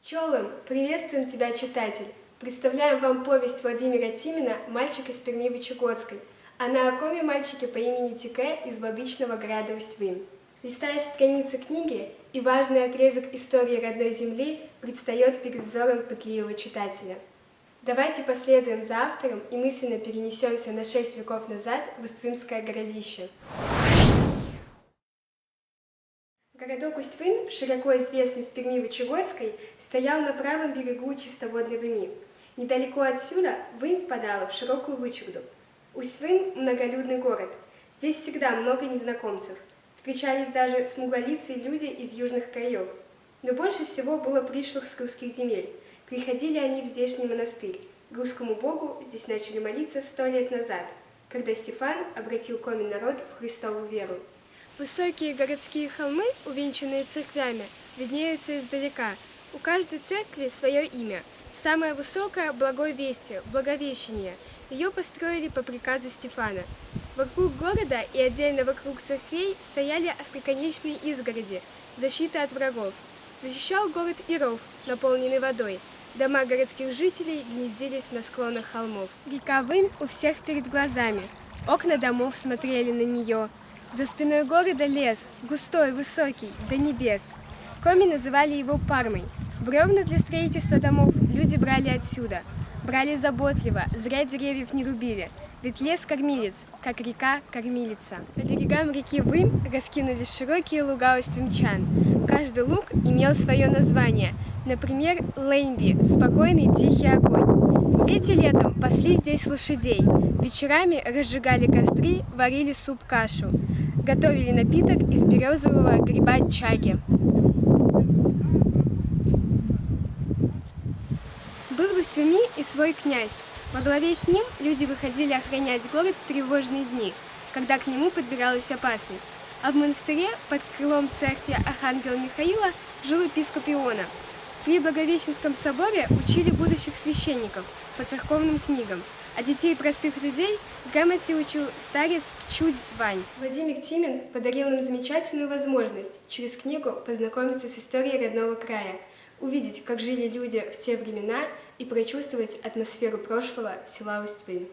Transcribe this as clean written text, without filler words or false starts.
Челым, приветствуем тебя, читатель! Представляем вам повесть Владимира Тимина «Мальчик из Перми-Вычегодской», о наокоме мальчике по имени Тике из владычного града Усть-Вым. Листаешь страницы книги, и важный отрезок истории родной земли предстает перед взором пытливого читателя. Давайте последуем за автором и мысленно перенесемся на 6 веков назад в Усть-Вымское городище. Городок Усть-Вым, широко известный в Перми-Вычегодской, стоял на правом берегу чистоводной Вымы. Недалеко отсюда Вым впадала в широкую Вычегду. Усть-Вым – многолюдный город. Здесь всегда много незнакомцев. Встречались даже смуглолицые люди из южных краев. Но больше всего было пришлых с русских земель. Приходили они в здешний монастырь. Русскому богу здесь начали молиться 100 лет назад, когда Стефан обратил коми народ в Христову веру. Высокие городские холмы, увенчанные церквями, виднеются издалека. У каждой церкви свое имя. Самая высокая – Благовестие, Благовещение. Ее построили по приказу Стефана. Вокруг города и отдельно вокруг церквей стояли остроконечные изгороди, защита от врагов. Защищал город и ров, наполненный водой. Дома городских жителей гнездились на склонах холмов. Река Вым у всех перед глазами. Окна домов смотрели на нее. За спиной города лес, густой, высокий, до небес. Коми называли его Пармой. Бревна для строительства домов люди брали отсюда. Брали заботливо, зря деревьев не рубили. Ведь лес кормилец, как река кормилица. По берегам реки Вым раскинулись широкие луга усть-вымчан. Каждый луг имел свое название. Например, Лэньби – спокойный тихий огонь. Дети летом пасли здесь лошадей. Вечерами разжигали костры, варили суп-кашу. Готовили напиток из березового гриба чаги. Был в Усть-Выме и свой князь. Во главе с ним люди выходили охранять город в тревожные дни, когда к нему подбиралась опасность. А в монастыре под крылом церкви Архангела Михаила жил епископ Иона. При Благовещенском соборе учили будущих священников по церковным книгам, а детей простых людей грамоте учил старец Чудь Вань. Владимир Тимин подарил нам замечательную возможность через книгу познакомиться с историей родного края, увидеть, как жили люди в те времена и прочувствовать атмосферу прошлого села Усть-Вым.